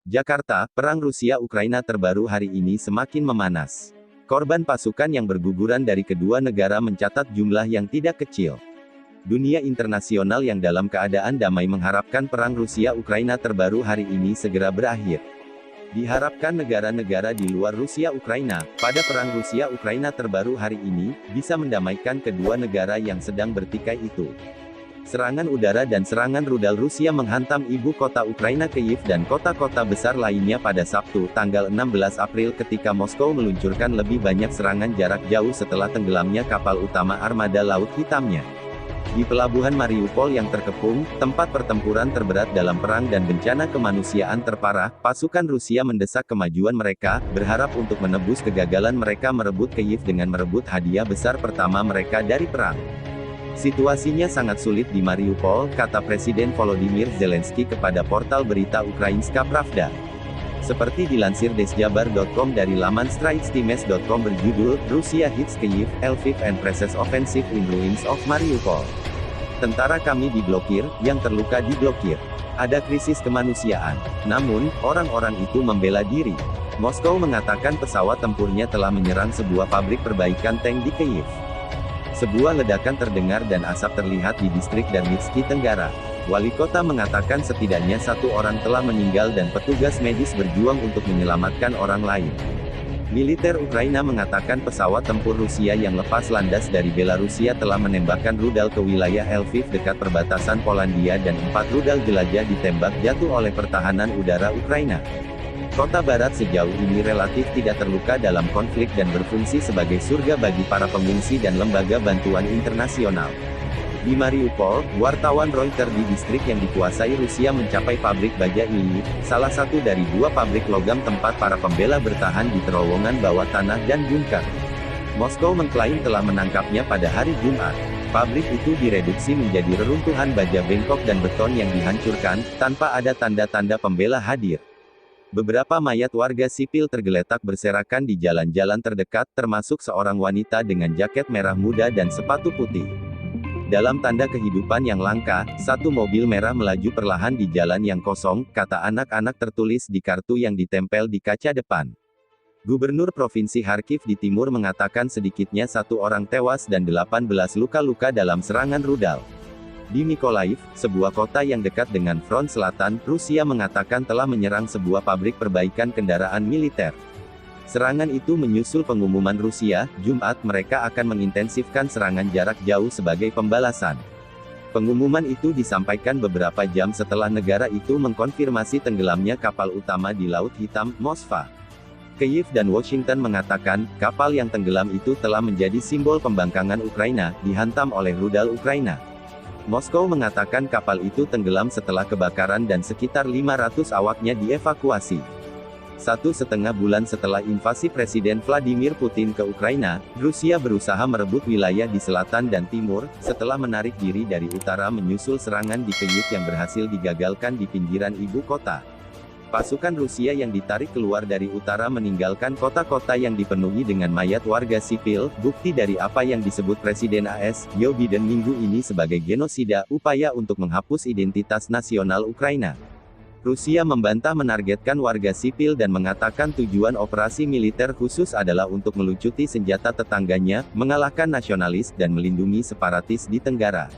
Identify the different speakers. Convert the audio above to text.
Speaker 1: Jakarta, perang Rusia-Ukraina terbaru hari ini semakin memanas. Korban pasukan yang berguguran dari kedua negara mencatat jumlah yang tidak kecil. Dunia internasional yang dalam keadaan damai mengharapkan perang Rusia-Ukraina terbaru hari ini segera berakhir. Diharapkan negara-negara di luar Rusia-Ukraina, pada perang Rusia-Ukraina terbaru hari ini, bisa mendamaikan kedua negara yang sedang bertikai itu. Serangan udara dan serangan rudal Rusia menghantam ibu kota Ukraina Kyiv dan kota-kota besar lainnya pada Sabtu, tanggal 16 April ketika Moskow meluncurkan lebih banyak serangan jarak jauh setelah tenggelamnya kapal utama armada Laut Hitamnya. Di pelabuhan Mariupol yang terkepung, tempat pertempuran terberat dalam perang dan bencana kemanusiaan terparah, pasukan Rusia mendesak kemajuan mereka, berharap untuk menebus kegagalan mereka merebut Kyiv dengan merebut hadiah besar pertama mereka dari perang. Situasinya sangat sulit di Mariupol, kata Presiden Volodymyr Zelensky kepada portal berita Ukrainska Pravda. Seperti dilansir desjabar.com dari laman straitstimes.com berjudul, Rusia hits Kyiv, Lviv and presses offensive in ruins of Mariupol. Tentara kami diblokir, yang terluka diblokir. Ada krisis kemanusiaan. Namun, orang-orang itu membela diri. Moskow mengatakan pesawat tempurnya telah menyerang sebuah pabrik perbaikan tank di Kyiv. Sebuah ledakan terdengar dan asap terlihat di distrik Darnitsky Tenggara. Wali kota mengatakan setidaknya satu orang telah meninggal dan petugas medis berjuang untuk menyelamatkan orang lain. Militer Ukraina mengatakan pesawat tempur Rusia yang lepas landas dari Belarusia telah menembakkan rudal ke wilayah Lviv dekat perbatasan Polandia dan 4 rudal jelajah ditembak jatuh oleh pertahanan udara Ukraina. Kota barat sejauh ini relatif tidak terluka dalam konflik dan berfungsi sebagai surga bagi para pengungsi dan lembaga bantuan internasional. Di Mariupol, wartawan Reuters di distrik yang dikuasai Rusia mencapai pabrik baja Ilyiv, salah satu dari 2 pabrik logam tempat para pembela bertahan di terowongan bawah tanah dan bunker. Moskow mengklaim telah menangkapnya pada hari Jumat. Pabrik itu direduksi menjadi reruntuhan baja bengkok dan beton yang dihancurkan, tanpa ada tanda-tanda pembela hadir. Beberapa mayat warga sipil tergeletak berserakan di jalan-jalan terdekat, termasuk seorang wanita dengan jaket merah muda dan sepatu putih. Dalam tanda kehidupan yang langka, satu mobil merah melaju perlahan di jalan yang kosong, kata anak-anak tertulis di kartu yang ditempel di kaca depan. Gubernur Provinsi Kharkiv di timur mengatakan sedikitnya 1 orang tewas dan 18 luka-luka dalam serangan rudal. Di Mykolaiv, sebuah kota yang dekat dengan front selatan, Rusia mengatakan telah menyerang sebuah pabrik perbaikan kendaraan militer. Serangan itu menyusul pengumuman Rusia, Jumat mereka akan mengintensifkan serangan jarak jauh sebagai pembalasan. Pengumuman itu disampaikan beberapa jam setelah negara itu mengkonfirmasi tenggelamnya kapal utama di Laut Hitam, Moskva. Kyiv dan Washington mengatakan, kapal yang tenggelam itu telah menjadi simbol pembangkangan Ukraina, dihantam oleh rudal Ukraina. Moskow mengatakan kapal itu tenggelam setelah kebakaran dan sekitar 500 awaknya dievakuasi. 1,5 bulan setelah invasi Presiden Vladimir Putin ke Ukraina, Rusia berusaha merebut wilayah di selatan dan timur, setelah menarik diri dari utara menyusul serangan di Kyiv yang berhasil digagalkan di pinggiran ibu kota. Pasukan Rusia yang ditarik keluar dari utara meninggalkan kota-kota yang dipenuhi dengan mayat warga sipil, bukti dari apa yang disebut Presiden AS, Joe Biden minggu ini sebagai genosida, upaya untuk menghapus identitas nasional Ukraina. Rusia membantah menargetkan warga sipil dan mengatakan tujuan operasi militer khusus adalah untuk melucuti senjata tetangganya, mengalahkan nasionalis, dan melindungi separatis di Tenggara.